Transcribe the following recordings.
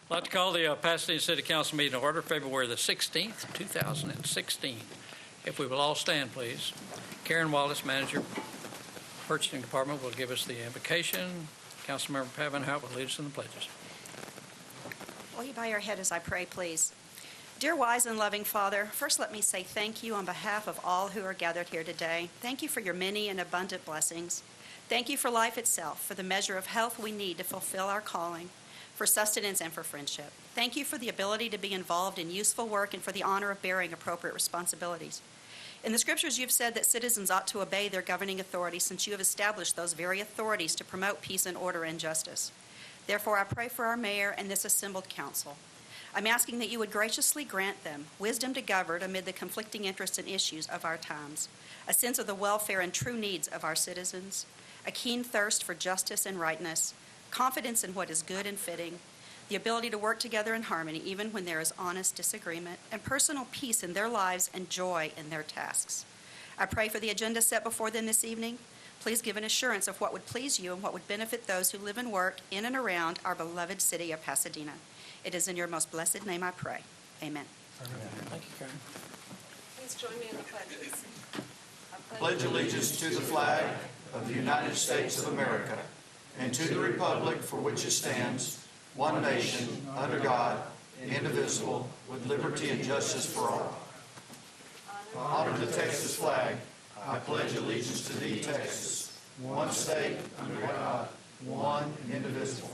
I'd like to call the Pasadena City Council meeting to order, February the 16th, 2016. If we will all stand, please. Karen Wallace, Manager, Purchasing Department, will give us the invocation. Councilmember Pavanhout will lead us in the pledges. Will you bow your head as I pray, please? Dear wise and loving Father, first let me say thank you on behalf of all who are gathered here today. Thank you for your many and abundant blessings. Thank you for life itself, for the measure of health we need to fulfill our calling, for sustenance and for friendship. Thank you for the ability to be involved in useful work and for the honor of bearing appropriate responsibilities. In the scriptures, you've said that citizens ought to obey their governing authorities since you have established those very authorities to promote peace and order and justice. Therefore, I pray for our mayor and this assembled council. I'm asking that you would graciously grant them wisdom to govern amid the conflicting interests and issues of our times, a sense of the welfare and true needs of our citizens, a keen thirst for justice and rightness, confidence in what is good and fitting, the ability to work together in harmony even when there is honest disagreement, and personal peace in their lives and joy in their tasks. I pray for the agenda set before them this evening. Please give an assurance of what would please you and what would benefit those who live and work in and around our beloved city of Pasadena. It is in your most blessed name I pray. Amen. Thank you, Karen. Please join me in the pledges. Pledge allegiance to the flag of the United States of America and to the republic for which it stands, one nation, under God, indivisible, with liberty and justice for all. Honor the Texas flag. I pledge allegiance to thee, Texas, one state, under God, one indivisible.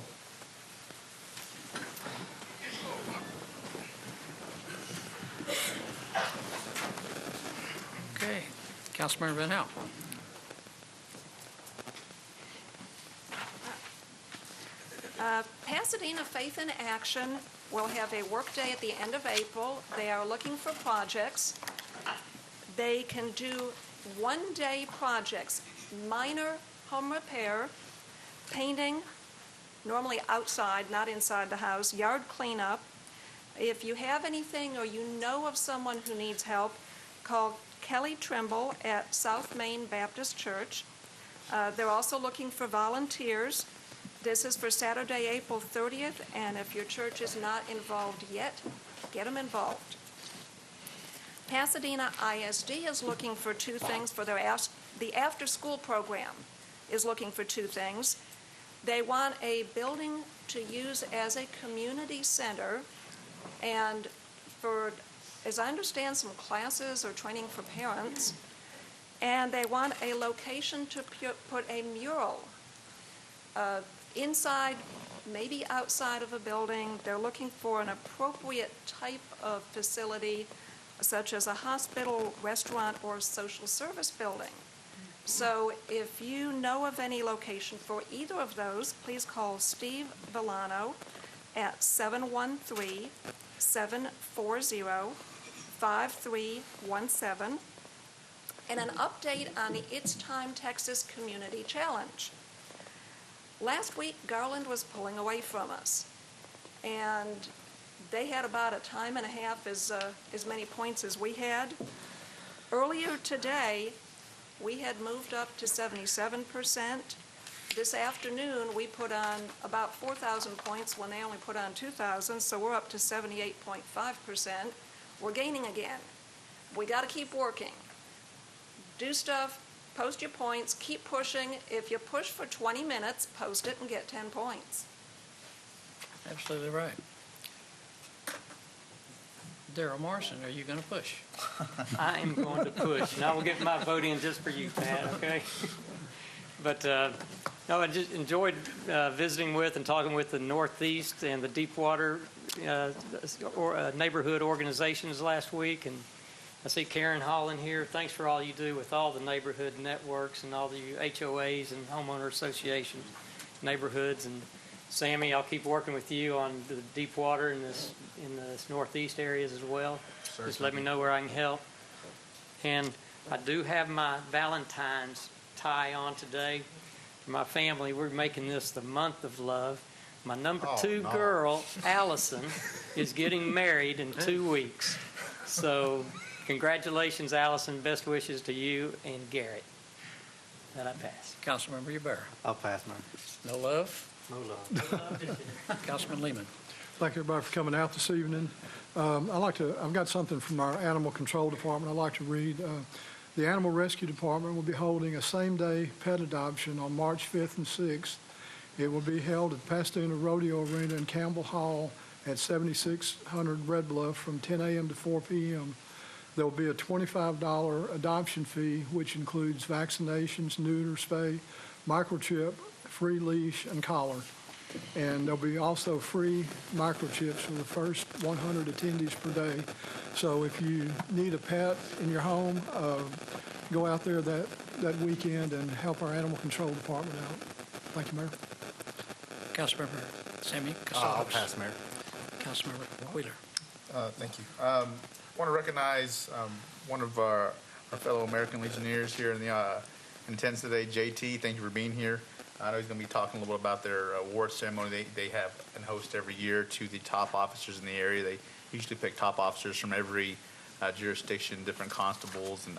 Okay. Councilmember Van Hout. Pasadena Faith in Action will have a work day at the end of April. They are looking for projects. They can do one-day projects, minor home repair, painting, normally outside, not inside the house, yard cleanup. If you have anything or you know of someone who needs help, call Kelly Trimble at South Main Baptist Church. They're also looking for volunteers. This is for Saturday, April 30th, and if your church is not involved yet, get them involved. Pasadena ISD is looking for two things for the after-school program is looking for two things. They want a building to use as a community center, and for, as I understand, some classes or training for parents, and they want a location to put a mural inside, maybe outside of a building. They're looking for an appropriate type of facility, such as a hospital, restaurant, or social service building. So if you know of any location for either of those, please call Steve Villano at 713-740-5317, and an update on the It's Time Texas Community Challenge. Last week, Garland was pulling away from us, and they had about a time and a half as many points as we had. Earlier today, we had moved up to 77%. This afternoon, we put on about 4,000 points when they only put on 2,000, so we're up to 78.5%. We're gaining again. We got to keep working. Do stuff. Post your points, keep pushing. If you push for 20 minutes, post it and get 10 points. Absolutely right. Darrell Morrison, are you going to push? I am going to push, and I will get my vote in just for you, Pat, okay? But, no, I just enjoyed visiting with and talking with the Northeast and the Deepwater neighborhood organizations last week, and I see Karen Hall in here. Thanks for all you do with all the neighborhood networks and all the HOAs and homeowner associations, neighborhoods. And Sammy, I'll keep working with you on the Deepwater in this Northeast areas as well. Certainly. Just let me know where I can help. And I do have my Valentine's tie on today. For my family, we're making this the month of love. My number two girl, Allison, is getting married in 2 weeks. So congratulations, Allison. Best wishes to you and Garrett. That I pass. Councilmember Ybarra. I'll pass mine. No love? No love. Councilman Lehman. Thank everybody for coming out this evening. I've got something from our Animal Control Department I'd like to read. The Animal Rescue Department will be holding a same-day pet adoption on March 5th and 6th. It will be held at Pasadena Rodeo Arena in Campbell Hall at 7600 Red Bluff from 10 a.m. to 4 p.m. There will be a $25 adoption fee, which includes vaccinations, neuter, spay, microchip, free leash, and collar. And there'll be also free microchips for the first 100 attendees per day. So if you need a pet in your home, go out there that weekend and help our animal control department out. Thank you, Mayor. Councilmember Sammy I'll Casados. pass, Mayor. Councilmember Wheeler. Thank you. I want to recognize one of our fellow American Legionnaires here in attendance today, JT. Thank you for being here. I know he's going to be talking a little bit about their award ceremony they have and host every year to the top officers in the area. They usually pick top officers from every jurisdiction, different constables and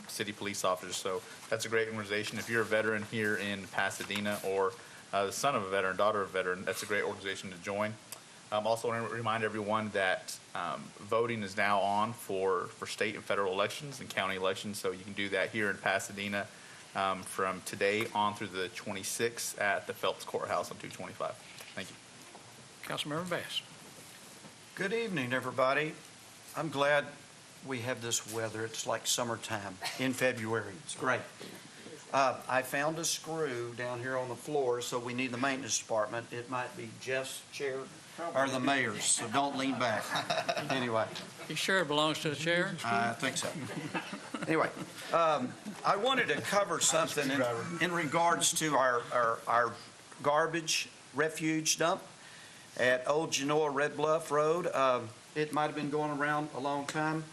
city police officers. So that's a great organization. If you're a veteran here in Pasadena or the son of a veteran, daughter of a veteran, that's a great organization to join. Also want to remind everyone that voting is now on for state and federal elections and county elections. So you can do that here in Pasadena from today on through the 26th at the Phelps Courthouse on 225. Thank you. Councilmember Bass. Good evening, everybody. I'm glad we have this weather. It's like summertime in February. It's great. I found a screw down here on the floor, so we need the maintenance department. It might be Jeff's chair or the mayor's, so don't lean back. Anyway. You sure it belongs to the chair? I think so. Anyway, I wanted to cover something in regards to our garbage refuge dump at Old Genoa Red Bluff Road. It might have been going around a long time,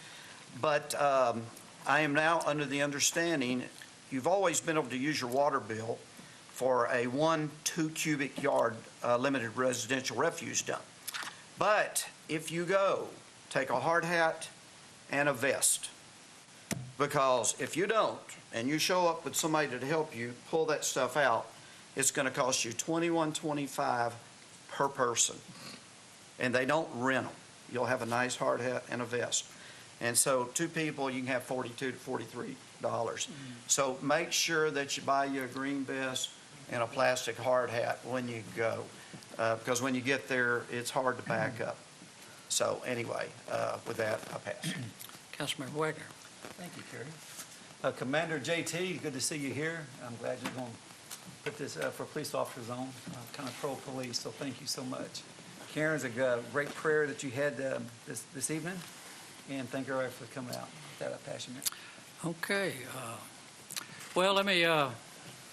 but I am now under the understanding you've always been able to use your water bill for a 2 cubic yard limited residential refuse dump. But if you go, take a hard hat and a vest, because if you don't and you show up with somebody to help you pull that stuff out, it's going to cost you $21.25 per person, and they don't rent them. You'll have a nice hard hat and a vest, and so 2 people you can have $42 to $43. So make sure that you buy you a green vest and a plastic hard hat when you go, because when you get there, it's hard to back up. So anyway, with that, I pass. Councilmember Wagner. Thank you, Kerry. Commander JT, good to see you here. I'm glad you're going to put this for police officers on, kind of pro-police, so thank you so much. Karen's a great prayer that you had this evening, and thank you everybody for coming out. With that, I pass you, Mayor. Okay. Well, let me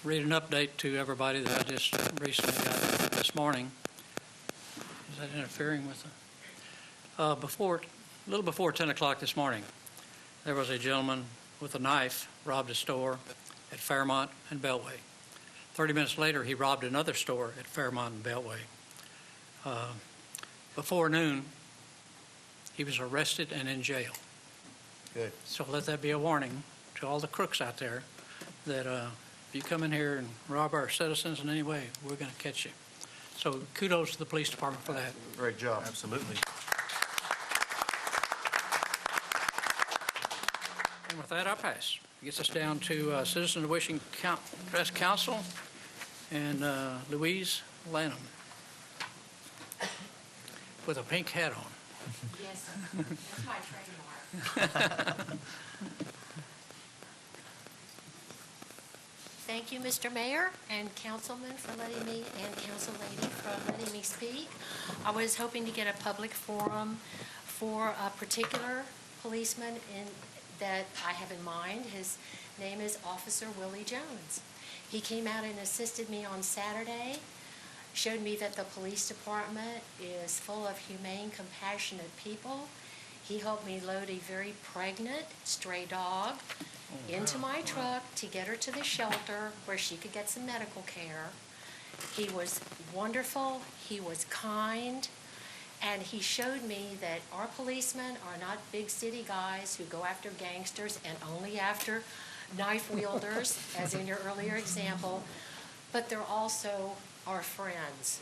read an update to everybody that I just recently got this morning. Is that interfering with the... a little before 10 o'clock this morning, there was a gentleman with a knife robbed a store at Fairmont and Beltway. 30 minutes later, he robbed another store at Fairmont and Beltway. Before noon, he was arrested and in jail. Good. So let that be a warning to all the crooks out there that if you come in here and rob our citizens in any way, we're going to catch you. So kudos to the police department for that. Great job. Absolutely. And with that, I pass. It gets us down to citizens wishing address council and Louise Lanham with a pink hat on. Yes, that's my trademark. Thank you, Mr. Mayor and councilman for letting me, and council lady for letting me speak. I was hoping to get a public forum for a particular policeman that I have in mind. His name is Officer Willie Jones. He came out and assisted me on Saturday, showed me that the police department is full of humane, compassionate people. He helped me load a very pregnant stray dog into my truck to get her to the shelter where she could get some medical care. He was wonderful, he was kind, and he showed me that our policemen are not big city guys who go after gangsters and only after knife wielders, as in your earlier example, but they're also our friends.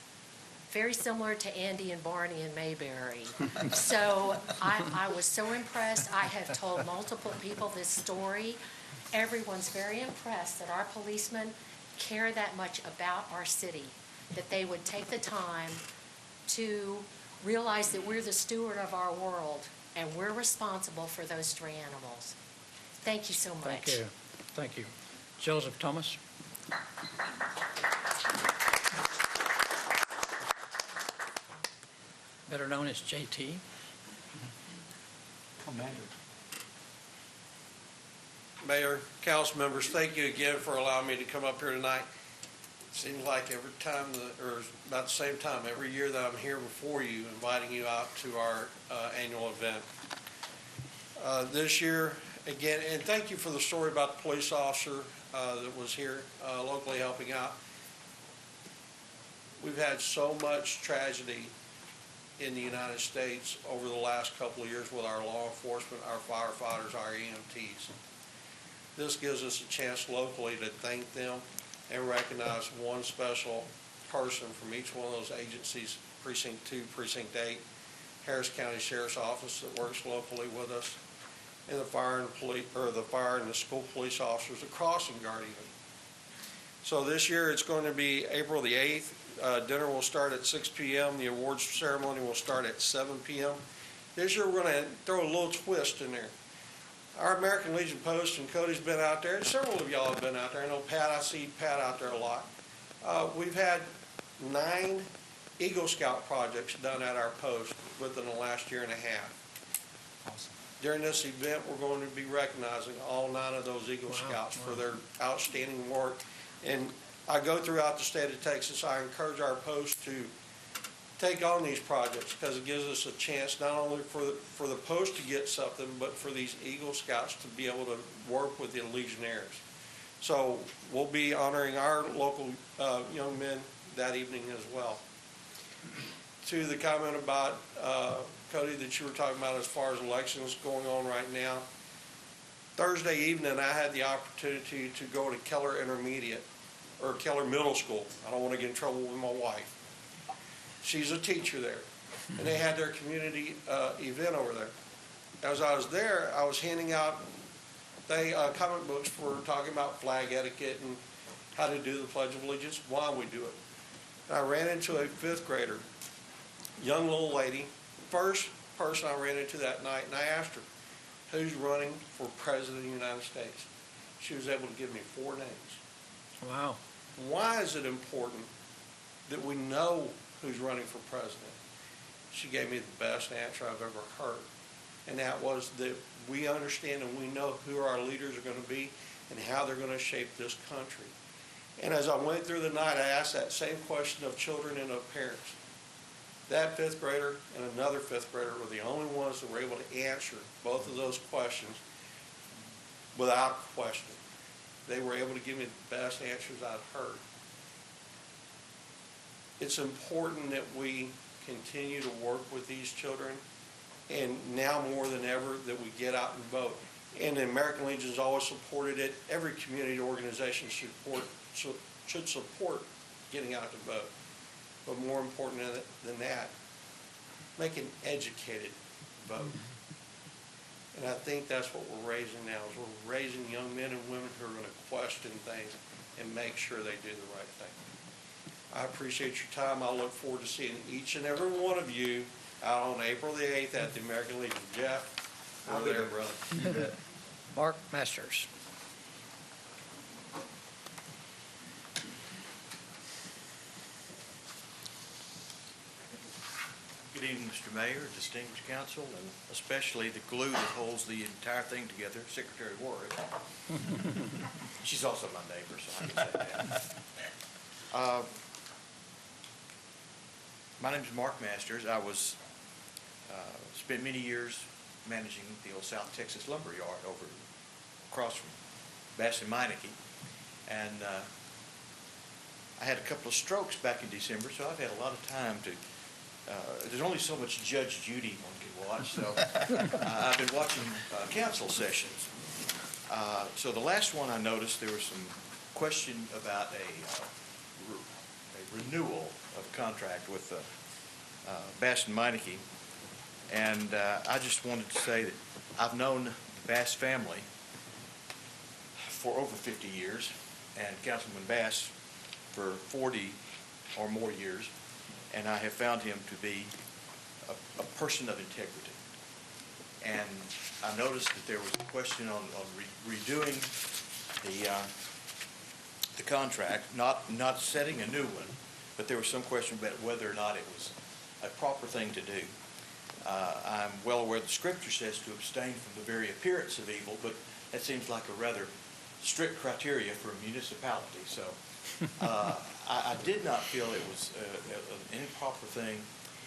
very similar to Andy and Barney in Mayberry. So I was so impressed. I have told multiple people this story. Everyone's very impressed that our policemen care that much about our city, that they would take the time to realize that we're the steward of our world and we're responsible for those stray animals. Thank you so much. Thank you. Thank you. Joseph Thomas. Better known as JT. Commander. Mayor, council members, thank you again for allowing me to come up here tonight. Seems like every time, or about the same time, every year that I'm here before you, inviting you out to our annual event. This year, again, and thank you for the story about the police officer that was here locally helping out. We've had so much tragedy in the United States over the last couple of years with our law enforcement, our firefighters, our EMTs. This gives us a chance locally to thank them and recognize one special person from each one of those agencies, Precinct 2, Precinct 8, Harris County Sheriff's Office that works locally with us, and the fire and the school police officers, the crossing guard even. So this year it's going to be April the 8th. Dinner will start at 6 p.m. The awards ceremony will start at 7 p.m. This year we're going to throw a little twist in there. Our American Legion post, and Cody's been out there, and several of y'all have been out there. I know Pat, I see Pat out there a lot. We've had 9 Eagle Scout projects done at our post within the last year and a half. Awesome. During this event, we're going to be recognizing all 9 of those Eagle Scouts for their outstanding work. And I go throughout the state of Texas, I encourage our post to take on these projects because it gives us a chance not only for the post to get something, but for these Eagle Scouts to be able to work with the Legionnaires. So we'll be honoring our local young men that evening as well. To the comment about, Cody, that you were talking about as far as elections going on right now, Thursday evening I had the opportunity to go to Keller Intermediate, or Keller Middle School. I don't want to get in trouble with my wife. She's a teacher there, and they had their community event over there. As I was there, I was handing out comic books for talking about flag etiquette and how to do the Pledge of Allegiance, why we do it. And I ran into a 5th grader, young little lady, first person I ran into that night, and I asked her, who's running for President of the United States? She was able to give me 4 names. Wow. Why is it important that we know who's running for president? She gave me the best answer I've ever heard. And that was that we understand and we know who our leaders are going to be and how they're going to shape this country. And as I went through the night, I asked that same question of children and of parents. That 5th grader and another 5th grader were the only ones that were able to answer both of those questions without question. They were able to give me the best answers I've heard. It's important that we continue to work with these children, and now more than ever that we get out and vote. And the American Legion has always supported it. Every community organization should support getting out to vote. But more important than that, make an educated vote. And I think that's what we're raising now, is we're raising young men and women who are going to question things and make sure they do the right thing. I appreciate your time. I look forward to seeing each and every one of you out on April the 8th at the American Legion. Jeff, I'll be there, brother. You bet. Mark Masters. Good evening, Mr. Mayor, distinguished council, and especially the glue that holds the entire thing together, Secretary Warwick. She's also my neighbor, so I can say that. My name is Mark Masters. I was spent many years managing the old South Texas lumber yard over across from Bass and Meineke, and I had a couple of strokes back in December, so I've had a lot of time to. There's only so much Judge Judy one can watch, so I've been watching council sessions. So the last one I noticed there was some question about a renewal of a contract with Bass and Meineke. And I just wanted to say that I've known the Bass family for over 50 years, and Councilman Bass for 40 or more years, and I have found him to be a person of integrity. And I noticed that there was a question on redoing the contract, not setting a new one, but there was some question about whether or not it was a proper thing to do. I'm well aware the Scripture says to abstain from the very appearance of evil, but that seems like a rather strict criteria for a municipality. So I did not feel it was an improper thing,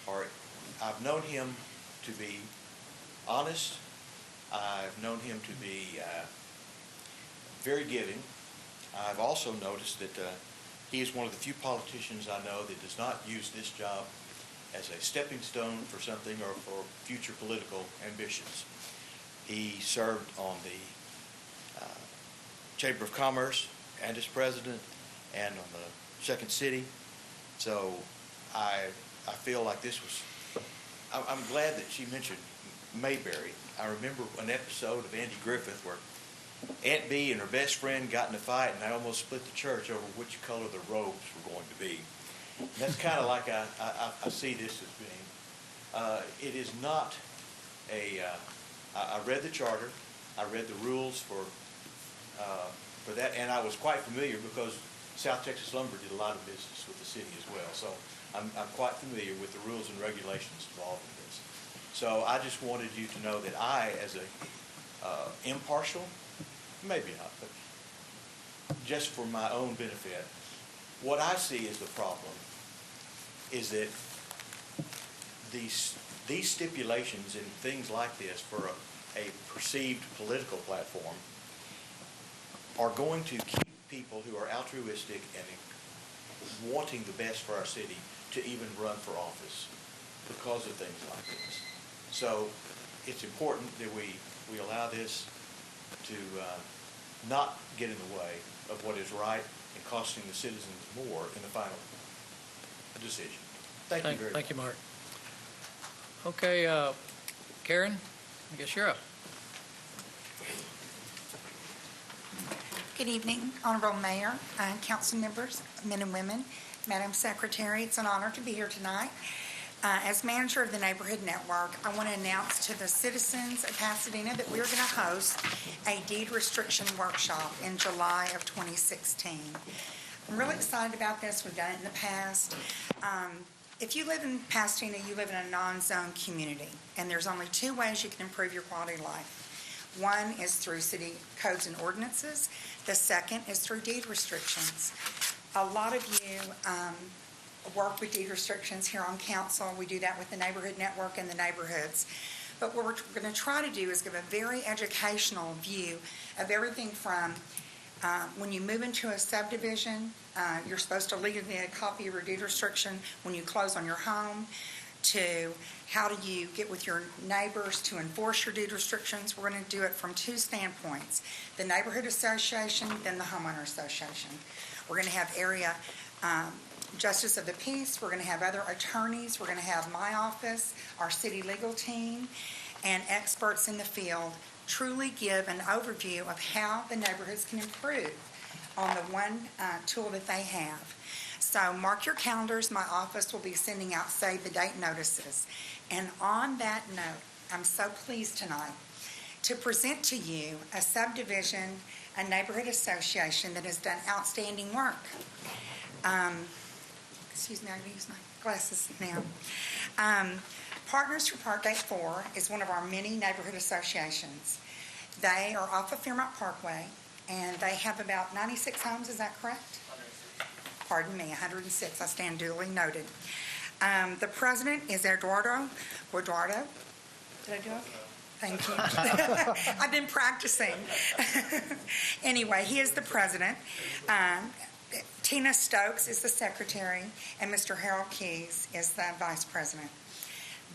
or I've known him to be honest. I've known him to be very giving. I've also noticed that he is one of the few politicians I know that does not use this job as a stepping stone for something or for future political ambitions. He served on the Chamber of Commerce and as president and on the Second City. So I feel like this was, I'm glad that she mentioned Mayberry. I remember an episode of Andy Griffith where Aunt Bee and her best friend got in a fight, and they almost split the church over which color the robes were going to be. And that's kind of like I see this as being. It is not a. I read the charter. I read the rules for that, and I was quite familiar because South Texas Lumber did a lot of business with the city as well. So I'm quite familiar with the rules and regulations involved in this. So I just wanted you to know that I, as a impartial, maybe not, but just for my own benefit, what I see as the problem is that these stipulations and things like this for a perceived political platform are going to keep people who are altruistic and wanting the best for our city to even run for office because of things like this. So it's important that we allow this to not get in the way of what is right and costing the citizens more in the final decision. Thank you very much. Thank you, Mark. Okay, Karen, I guess you're up. Good evening, Honorable Mayor, council members, men and women, Madam Secretary. It's an honor to be here tonight. As manager of the Neighborhood Network, I want to announce to the citizens of Pasadena that we're going to host a deed restriction workshop in July of 2016. I'm really excited about this. We've done it in the past. If you live in Pasadena, you live in a non-zone community, and there's only two ways you can improve your quality of life. One is through city codes and ordinances. The second is through deed restrictions. A lot of you work with deed restrictions here on council. We do that with the Neighborhood Network and the neighborhoods. But what we're going to try to do is give a very educational view of everything from when you move into a subdivision, you're supposed to leave a copy of your deed restriction when you close on your home, to how do you get with your neighbors to enforce your deed restrictions. We're going to do it from two standpoints: the neighborhood association, then the homeowner association. We're going to have area justice of the peace. We're going to have other attorneys. We're going to have my office, our city legal team, and experts in the field truly give an overview of how the neighborhoods can improve on the one tool that they have. So mark your calendars. My office will be sending out save the date notices. And on that note, I'm so pleased tonight to present to you a subdivision, a neighborhood association that has done outstanding work. Excuse me, I'm going to use my glasses now. Partners for Parkgate 4 is one of our many neighborhood associations. They are off of Fairmont Parkway, and they have about 96 homes, is that correct? 106. Pardon me, 106. I stand duly noted. The president is Eduardo. Did I do it? Thank you. I've been practicing. Anyway, he is the president. Tina Stokes is the secretary, and Mr. Harold Keys is the vice president.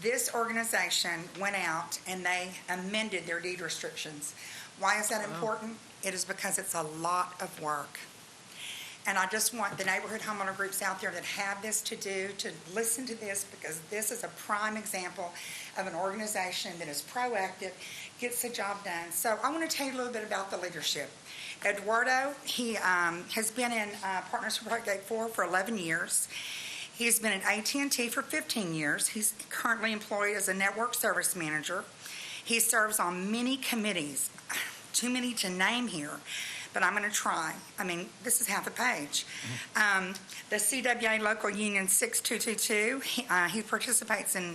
This organization went out and they amended their deed restrictions. Why is that important? It is because it's a lot of work. And I just want the neighborhood homeowner groups out there that have this to do, to listen to this, because this is a prime example of an organization that is proactive, gets the job done. So I want to tell you a little bit about the leadership. Eduardo, he has been in Partners for Parkgate 4 for 11 years. He's been at AT&T for 15 years. He's currently employed as a network service manager. He serves on many committees, too many to name here, but I'm going to try. I mean, this is half a page. The CWA Local Union 6222, he participates in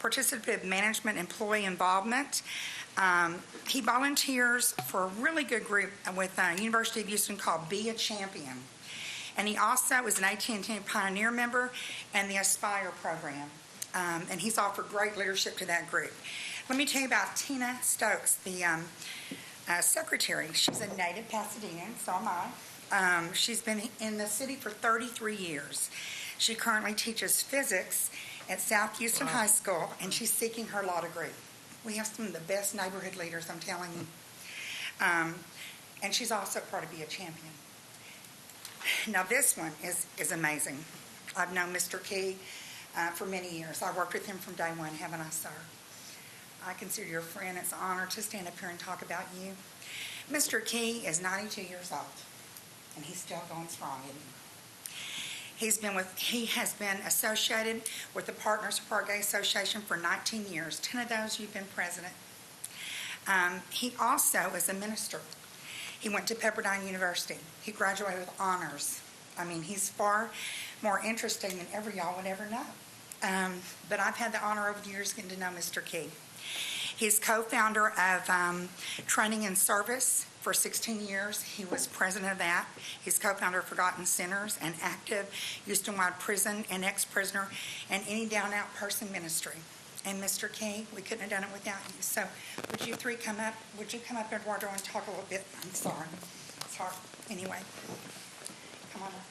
participative management employee involvement. He volunteers for a really good group with University of Houston called Be a Champion. And he also is an AT&T Pioneer member and the Aspire program. And he's offered great leadership to that group. Let me tell you about Tina Stokes, the secretary. She's a native Pasadenan, so am I. She's been in the city for 33 years. She currently teaches physics at South Houston High School, and she's seeking her law degree. We have some of the best neighborhood leaders, I'm telling you. And she's also part of Be a Champion. Now this one is amazing. I've known Mr. Key for many years. I worked with him from day one, haven't I, sir? I consider you a friend. It's an honor to stand up here and talk about you. Mr. Key is 92 years old, and he's still going strong, isn't he? He has been associated with the Partners for Parkgate Association for 19 years. 10 of those you've been president. He also is a minister. He went to Pepperdine University. He graduated with honors. I mean, he's far more interesting than ever y'all would ever know. But I've had the honor over the years getting to know Mr. Key. He's co-founder of Training and Service for 16 years. He was president of that. He's co-founder of Forgotten Sinners, an active Houston-wide prison and ex-prisoner and any down-out person ministry. And Mr. Key, we couldn't have done it without you. So would you three come up? Would you come up, Eduardo, and talk a little bit? I'm sorry. It's hard. Anyway, come on up.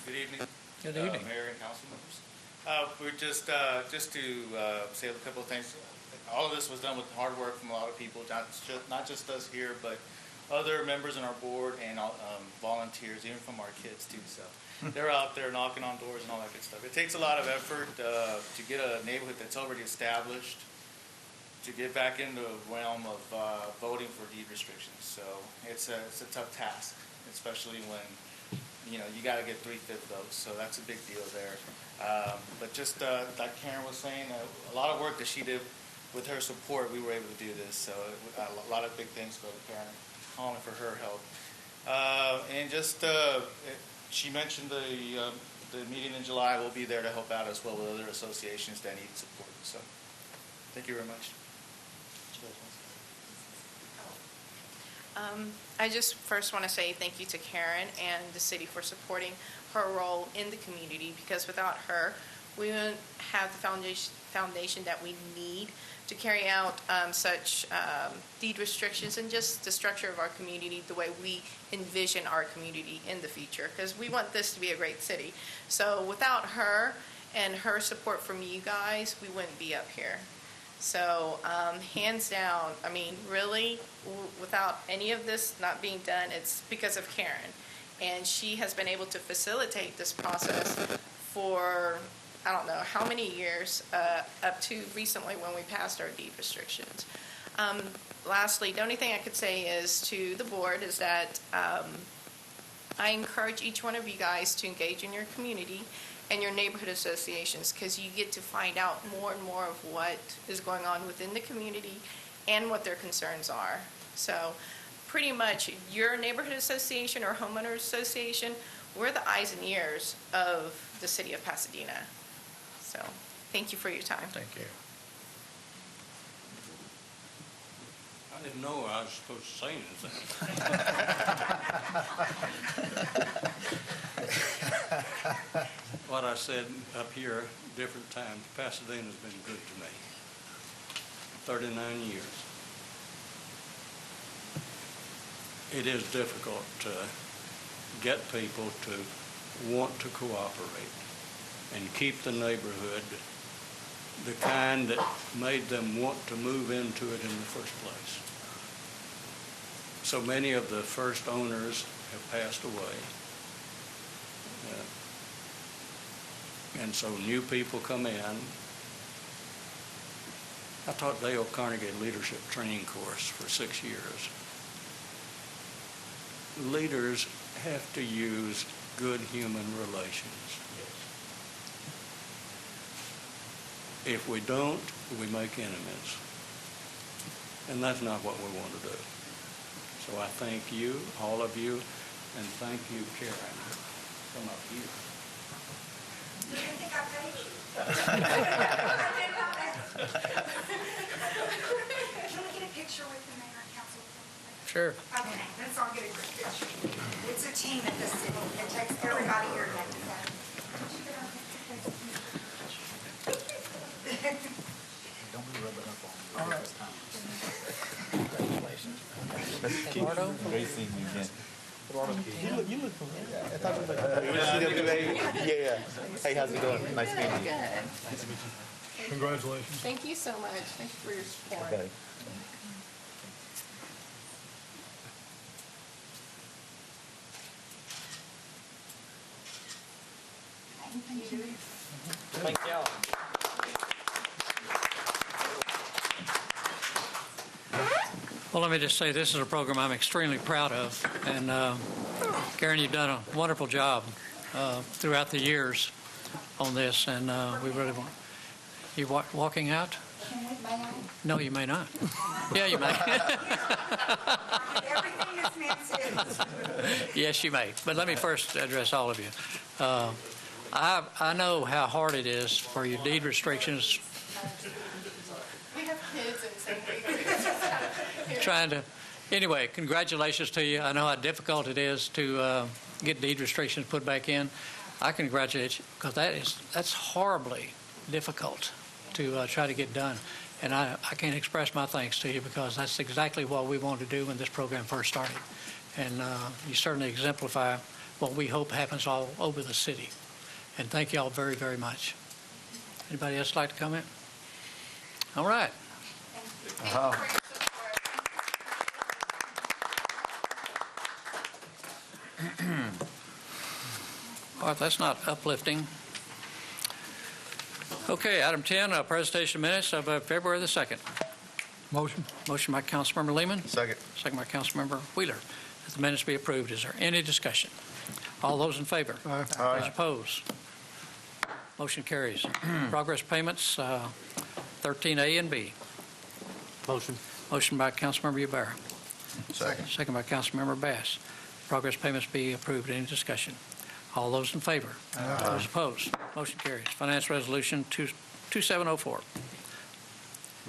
Good evening. Good evening. Mayor and council members. We're just to say a couple of things. All of this was done with hard work from a lot of people, not just us here, but other members on our board and volunteers, even from our kids too. So they're out there knocking on doors and all that good stuff. It takes a lot of effort to get a neighborhood that's already established to get back into the realm of voting for deed restrictions. So it's a tough task, especially when you got to get 3/5 votes. So that's a big deal there. But just like Karen was saying, a lot of work that she did. With her support, we were able to do this. So a lot of big things go to Karen Holland for her help. And just she mentioned the meeting in July. We'll be there to help out as well with other associations that need support. So thank you very much. I just first want to say thank you to Karen and the city for supporting her role in the community, because without her, we wouldn't have the foundation that we need to carry out such deed restrictions and just the structure of our community the way we envision our community in the future, because we want this to be a great city. So without her and her support from you guys, we wouldn't be up here. So hands down, I mean, really, without any of this not being done, it's because of Karen. And she has been able to facilitate this process for I don't know how many years, up to recently when we passed our deed restrictions. Lastly, the only thing I could say is to the board is that I encourage each one of you guys to engage in your community and your neighborhood associations, because you get to find out more and more of what is going on within the community and what their concerns are. So pretty much your neighborhood association or homeowner association, we're the eyes and ears of the city of Pasadena. So thank you for your time. Thank you. I didn't know I was supposed to say anything. What I said up here different times, Pasadena's been good to me. 39 years. It is difficult to get people to want to cooperate and keep the neighborhood the kind that made them want to move into it in the first place. so many of the first owners have passed away. And so new people come in. I taught Dale Carnegie leadership training course for 6 years. Leaders have to use good human relations. If we don't, we make enemies. And that's not what we want to do. So I thank you, all of you, and thank you, Karen. Come up here. Do you think I paid you? Can we get a picture with the mayor and council? Sure. Okay, let's all get a group picture. It's a team at the city. It takes everybody here to make it happen. Don't be rubbing up on me. All right. Eduardo? Great seeing you again. You look familiar. I thought you Yeah. Hey, how's it going? Nice meeting you. Congratulations. Thank you so much. Thank you for your support. Okay. Thank y'all. Well, let me just say, this is a program I'm extremely proud of. And Karen, you've done a wonderful job throughout the years on this, and we really want... You walking out? No, you may not. Yeah, you may. Everything is meant to. Yes, you may. But let me first address all of you. I know how hard it is for your deed restrictions. We have kids in St. Trying to, anyway, congratulations to you. I know how difficult it is to get deed restrictions put back in. I congratulate you because that's horribly difficult to try to get done. And I can't express my thanks to you because that's exactly what we wanted to do when this program first started. And you certainly exemplify what we hope happens all over the city. And thank you all very, very much. Anybody else like to comment? All right. All right, that's not uplifting. Okay, item 10, presentation minutes of February the 2nd. Motion. Motion by Councilmember Lehman. Second. Second by Councilmember Wheeler. That the minutes be approved. Is there any discussion? All those in favor? Aye. Those opposed? Motion carries. Progress payments, 13A and B. Motion. Motion by Councilmember Yubara. Second. Second by Councilmember Bass. Progress payments be approved. Any discussion? All those in favor? Those opposed? Motion carries. Finance Resolution 2704.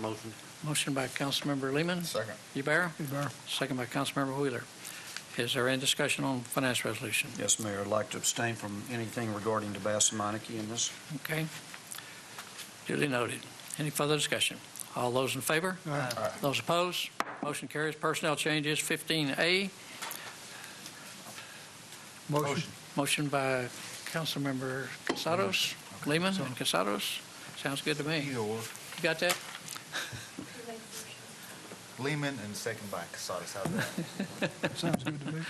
Motion. Motion by Councilmember Lehman. Second. Yubara. Yubara. Second by Councilmember Wheeler. Is there any discussion on finance resolution? Yes, Mayor, I'd like to abstain from anything regarding to Bass and Meineke in this. Okay. Duly noted. Any further discussion? All those in favor? Aye. Those opposed? Motion carries. Personnel changes, 15A. Motion. Motion by Councilmember Casados, Lehman and Casados. Sounds good to me. Either or. You got that? Lehman and second by Casadas. How's that? Sounds good to me.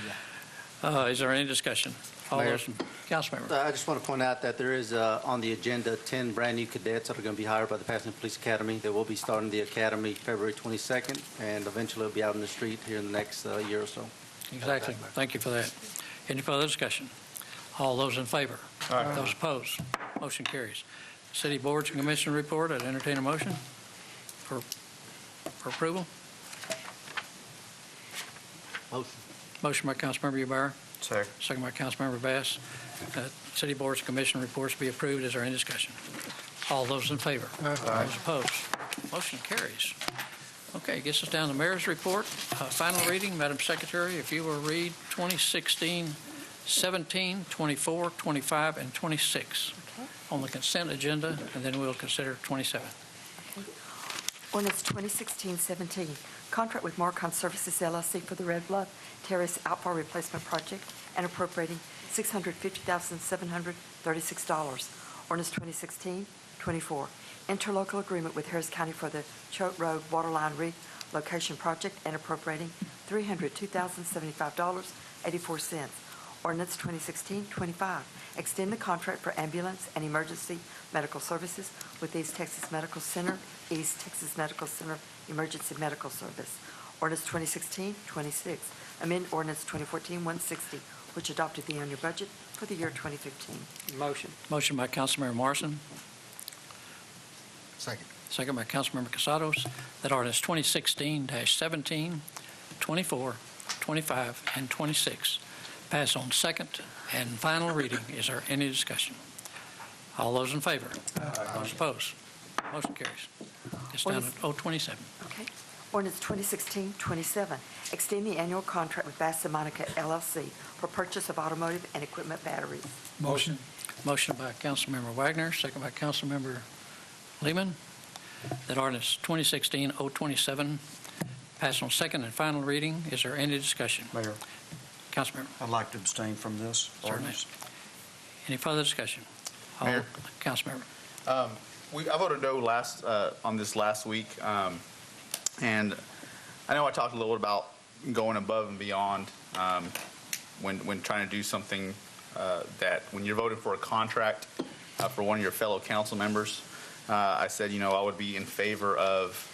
Is there any discussion? All Mayor. those, Councilmember. I just want to point out that there is on the agenda 10 brand-new cadets that are going to be hired by the Pasadena Police Academy. They will be starting the academy February 22nd, and eventually will be out in the street here in the next year or so. Exactly. Thank you for that. Any further discussion? All those in favor? Aye. Those opposed? Motion carries. City Boards and Commission report. I'd entertain a motion for approval. Motion. Motion by Councilmember Yubara. Second. Second by Councilmember Bass. City Boards and Commission reports be approved. Is there any discussion? All those in favor? Aye. Those opposed? Motion carries. Okay, gets us down to the Mayor's report. Final reading, Madam Secretary, if you will read 2016, 17, 24, 25, and 26 on the consent agenda, and then we'll consider 27. Ordinance 2016-17, contract with Marcon Services LLC for the Red Bluff Terrace Outfall Replacement Project and appropriating $650,736. Ordinance 2016-24, interlocal agreement with Harris County for the Choate Road Waterline location project and appropriating $302,075.84. Ordinance 2016-25, extend the contract for ambulance and emergency medical services with East Texas Medical Center, East Texas Medical Center Emergency Medical Service. Ordinance 2016-26, amend Ordinance 2014-160, which adopted the annual budget for the year 2015. Motion. Motion by Councilmember Morrison, Second. second by Councilmember Casados, that ordinance 2016-17, 24, 25, and 26 pass on second and final reading. Is there any discussion? All those in favor? Those opposed? Motion carries. It's down to 027. Okay. Ordinance 2016-27, extend the annual contract with Bass & Monica LLC for purchase of automotive and equipment batteries. Motion. Motion by Councilmember Wagner, second by Councilmember Lehman, that ordinance 2016-027 pass on second and final reading. Is there any discussion? Mayor, Councilmember, I'd like to abstain from this certainly. ordinance. Any further discussion? Mayor? Councilmember. I voted no on this last week, and I know I talked a little bit about going above and beyond when trying to do something that when you're voting for a contract for one of your fellow council members. I said, I would be in favor of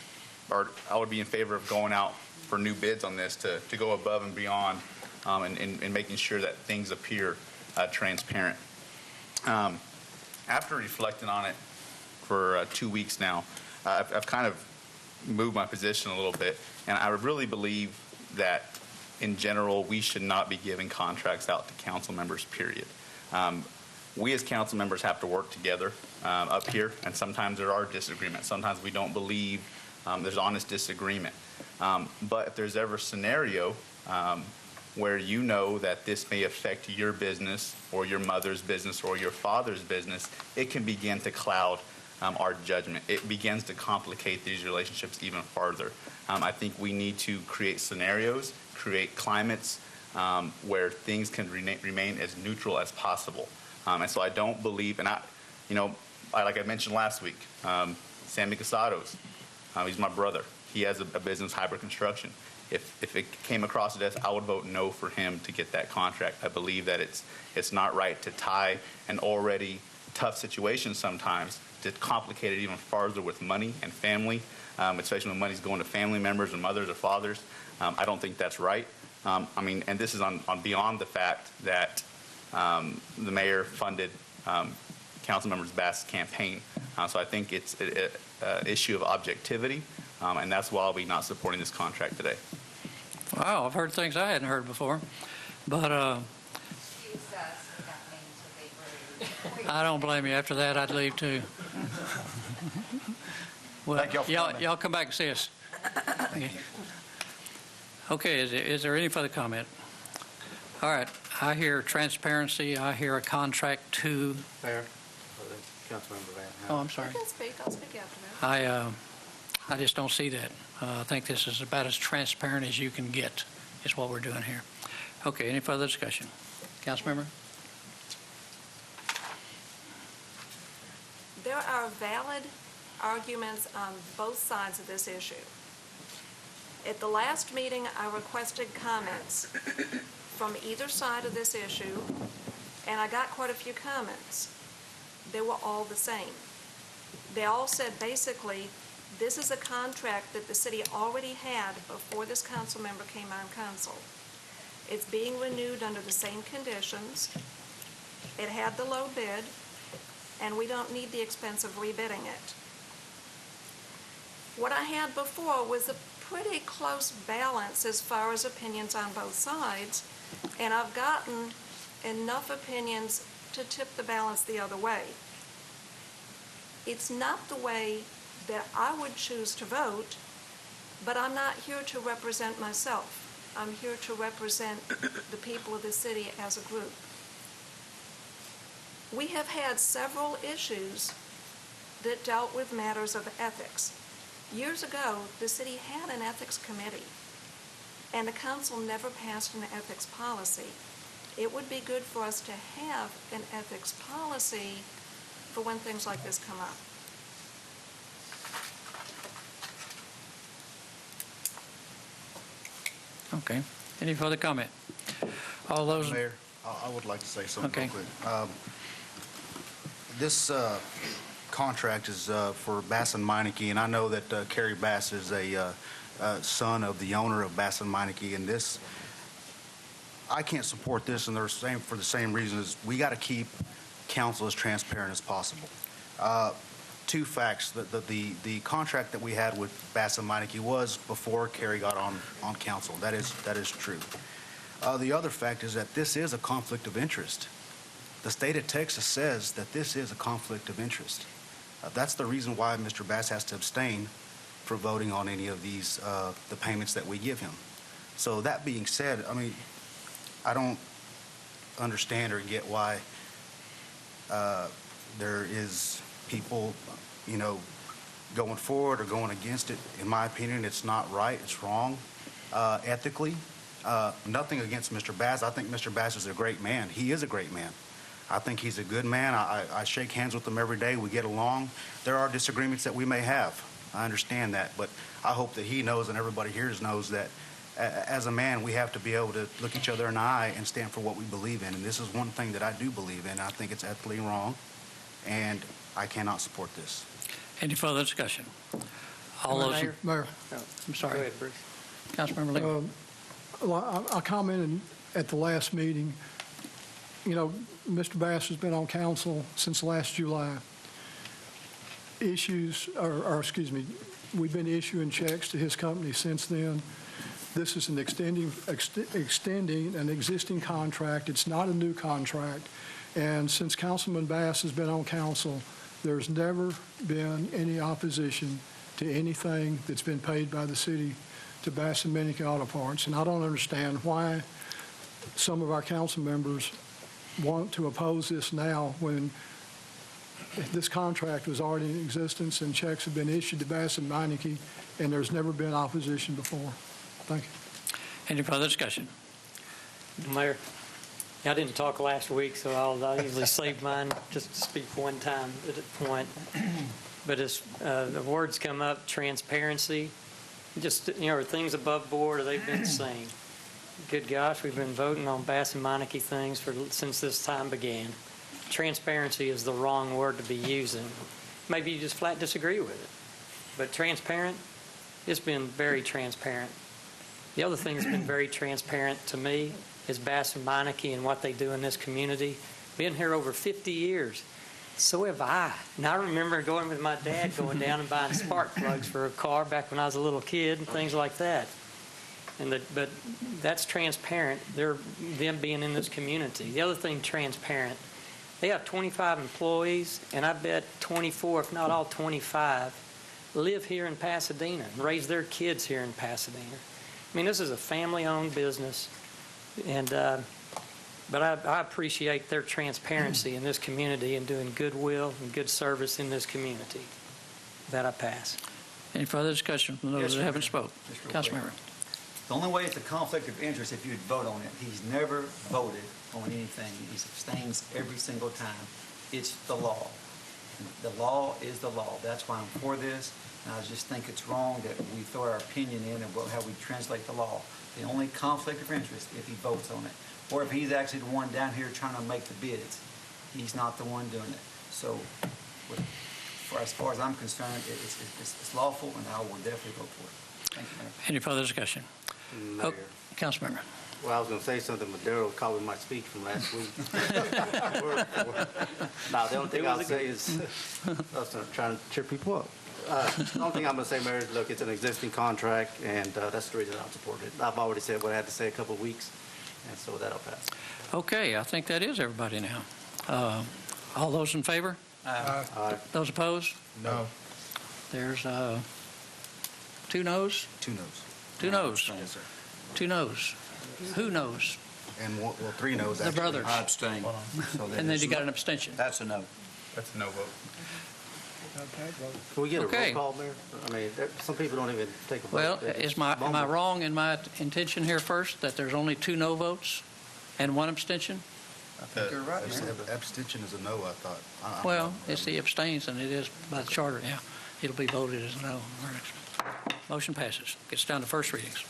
going out for new bids on this to go above and beyond and making sure that things appear transparent. After reflecting on it for 2 weeks now, I've kind of moved my position a little bit, and I really believe that in general we should not be giving contracts out to council members, period. We as council members have to work together up here, and sometimes there are disagreements. Sometimes we don't believe there's honest disagreement. But if there's ever a scenario where you know that this may affect your business or your mother's business or your father's business, it can begin to cloud our judgment. It begins to complicate these relationships even farther. I think we need to create scenarios, create climates where things can remain as neutral as possible. And so I don't believe, and like I mentioned last week, Sammy Casados, he's my brother. He has a business, Hybrid Construction. If it came across the desk, I would vote no for him to get that contract. I believe that it's not right to tie an already tough situation sometimes to complicate it even farther with money and family, especially when money's going to family members and mothers or fathers. I don't think that's right. And this is on beyond the fact that the mayor funded Councilmember Bass's campaign. So I think it's an issue of objectivity, and that's why I'll be not supporting this contract today. Wow, I've heard things I hadn't heard before, but I don't blame you. After that, I'd leave too. Well, Thank y'all for coming. y'all come back and see us. Okay, is there any further comment? All right, I hear transparency. I hear a contract to. Mayor, Councilmember Van. Oh, I'm sorry. You can speak. I'll speak after that. I just don't see that. I think this is about as transparent as you can get, is what we're doing here. Okay, any further discussion? Councilmember? There are valid arguments on both sides of this issue. At the last meeting, I requested comments from either side of this issue, and I got quite a few comments. They were all the same. They all said basically, this is a contract that the city already had before this council member came on council. It's being renewed under the same conditions. It had the low bid, and we don't need the expense of rebidding it. What I had before was a pretty close balance as far as opinions on both sides, and I've gotten enough opinions to tip the balance the other way. It's not the way that I would choose to vote, but I'm not here to represent myself. I'm here to represent the people of the city as a group. We have had several issues that dealt with matters of ethics. Years ago, the city had an ethics committee, and the council never passed an ethics policy. It would be good for us to have an ethics policy for when things like this come up. Okay. Any further comment? All those, Mayor, I would like to say something Okay. real quick. This contract is for Bass and Meineke, and I know that Kerry Bass is a son of the owner of Bass and Meineke, and this, I can't support this, and for the same reasons. We got to keep council as transparent as possible. Two facts: the contract that we had with Bass and Meineke was before Kerry got on council. That is true. The other fact is that this is a conflict of interest. The state of Texas says that this is a conflict of interest. That's the reason why Mr. Bass has to abstain from voting on any of these, the payments that we give him. So that being said, I mean, I don't understand or get why there is people, going forward or going against it. In my opinion, it's not right. It's wrong ethically. Nothing against Mr. Bass. I think Mr. Bass is a great man. He is a great man. I think he's a good man. I shake hands with him every day. We get along. There are disagreements that we may have. I understand that. But I hope that he knows and everybody here knows that as a man, we have to be able to look each other in the eye and stand for what we believe in. And this is one thing that I do believe in. I think it's ethically wrong, and I cannot support this. any further discussion? All those, Mayor. I'm sorry. Go ahead, Bruce. Councilmember Lee. Well, I commented at the last meeting, Mr. Bass has been on council since last July. We've been issuing checks to his company since then. This is an extending an existing contract. It's not a new contract. And since Councilman Bass has been on council, there's never been any opposition to anything that's been paid by the city to Bass and Meineke Auto Parts. And I don't understand why some of our council members want to oppose this now when this contract was already in existence and checks have been issued to Bass and Meineke, and there's never been opposition before. Thank you. Any further discussion? Mayor, I didn't talk last week, so I'll usually save mine just to speak one time at a point. But as the words come up, transparency, just, are things above board, or they've been the same? Good gosh, we've been voting on Bass and Meineke things since this time began. Transparency is the wrong word to be using. Maybe you just flat disagree with it. But transparent, it's been very transparent. The other thing that's been very transparent to me is Bass and Meineke and what they do in this community. Been here over 50 years. So have I. And I remember going with my dad going down and buying spark plugs for a car back when I was a little kid and things like that. But that's transparent, them being in this community. The other thing transparent, they have 25 employees, and I bet 24, if not all 25, live here in Pasadena and raise their kids here in Pasadena. I mean, this is a family-owned business, and but I appreciate their transparency in this community and doing goodwill and good service in this community. That I pass. Any further discussion from those Yes, that haven't Mr. spoke? Just real quick. Councilmember. The only way it's a conflict of interest if you'd vote on it. He's never voted on anything. He abstains every single time. It's the law. The law is the law. That's why I'm for this. And I just think it's wrong that we throw our opinion in about how we translate the law. The only conflict of interest if he votes on it. Or if he's actually the one down here trying to make the bids. He's not the one doing it. So as far as I'm concerned, it's lawful, and I will definitely vote for it. Thank you, Mayor. Any further discussion? Mayor. Councilmember. Well, I was going to say something, but Daryl copied my speech from last week. Now, the only thing I'll say is, I was trying to cheer people up. The only thing I'm going to say, Mayor, is look, it's an existing contract, and that's the reason I'll support it. I've already said what I had to say a couple of weeks, and so that'll pass. Okay, I think that is everybody now. All those in favor? Aye. Those opposed? No. There's 2 noes? 2 noes. 2 noes. Yes, sir. 2 noes. Who knows? And 3 noes. The actually. brothers. I abstain. So And then you got an abstention. That's a no. That's a no vote. Can we get a Okay. roll call, Mayor? I mean, some people don't even take a vote. Well, They just am I mumble. wrong in my intention here first, that there's only 2 no votes and 1 abstention? I think you're right. Abstention is a no, I thought. Well, it's the abstains, and it is by the charter, yeah. It'll be voted as a no. Motion passes. Gets down to first readings.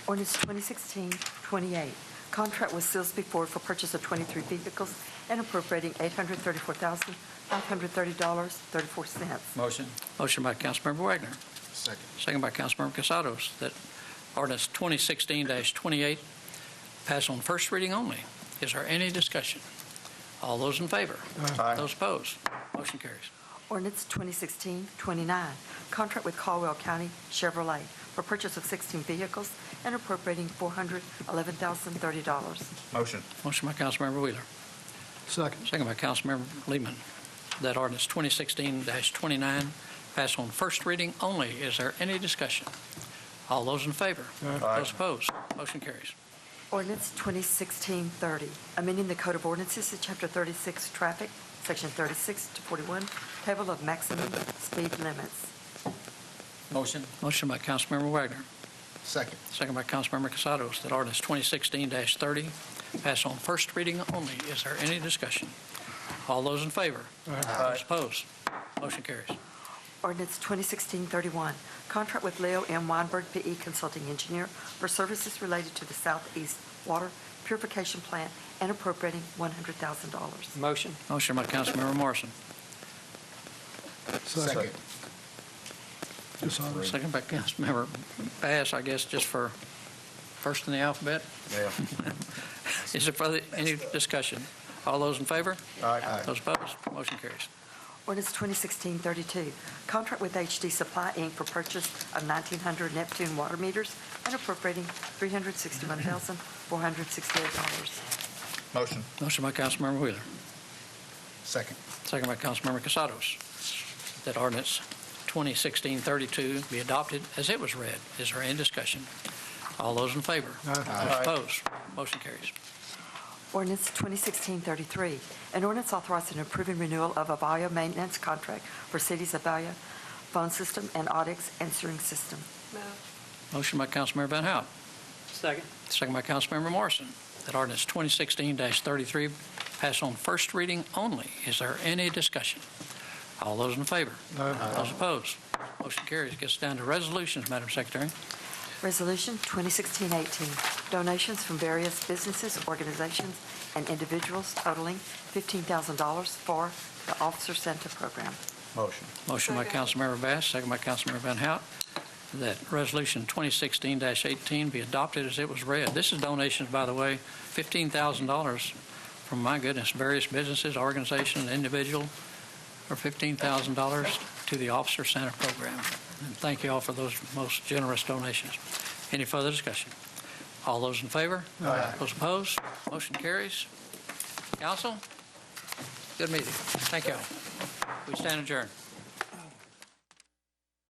Ordinance 2016-28, contract with Silsbee Ford for purchase of 23 vehicles and appropriating $834,530.34. Motion. Motion by Councilmember Wagner. Second. Second by Councilmember Casados, that ordinance 2016-28 pass on first reading only. Is there any discussion? All those in favor? Aye. Those opposed? Motion carries. Ordinance 2016-29, contract with Caldwell County Chevrolet for purchase of 16 vehicles and appropriating $411,030. Motion. Motion by Councilmember Wheeler. Second. Second by Councilmember Lehman, that ordinance 2016-29 pass on first reading only. Is there any discussion? All those in favor? Aye. Those opposed? Motion carries. Ordinance 2016-30, amending the Code of Ordinances to Chapter 36, Traffic, Section 36 to 41, Table of Maximum Speed Limits. Motion. Motion by Councilmember Wagner. Second. Second by Councilmember Casados, that ordinance 2016-30 pass on first reading only. Is there any discussion? All those in favor? Those opposed? Motion carries. Ordinance 2016-31, contract with Leo M. Weinberg, P.E. Consulting Engineer for services related to the Southeast Water Purification Plant and appropriating $100,000. Motion. Motion by Councilmember Morrison. Second. Casados. Second by Councilmember Bass, I guess, just for first in the alphabet. Yeah. Is there further, any discussion? All those in favor? Aye. Those opposed? Motion carries. Ordinance 2016-32, contract with HD Supply, Inc. for purchase of 1,900 Neptune water meters and appropriating $361,468. Motion. Motion by Councilmember Wheeler. Second. Second by Councilmember Casados, that ordinance 2016-32 be adopted as it was read. Is there any discussion? All those in favor? Those opposed? Motion carries. Ordinance 2016-33, an ordinance authorizing and approving renewal of a Avaya maintenance contract for cities of Avaya phone system and Audix answering system. Move. Motion by Councilmember Van Hout. Second. Second by Councilmember Morrison, that ordinance 2016-33 pass on first reading only. Is there any discussion? All those in favor? Those opposed? Motion carries. Gets down to resolutions, Madam Secretary. Resolution 2016-18, donations from various businesses, organizations, and individuals totaling $15,000 for the Officer Center Program. Motion. Motion by Councilmember Bass, second by Councilmember Van Hout, that resolution 2016-18 be adopted as it was read. This is donations, by the way, $15,000 from, my goodness, various businesses, organizations, and individuals for $15,000 to the Officer Center Program. And thank you all for those most generous donations. Any further discussion? All those in favor? Aye. Those opposed? Motion carries. Council, good meeting. Thank you all. We stand adjourned.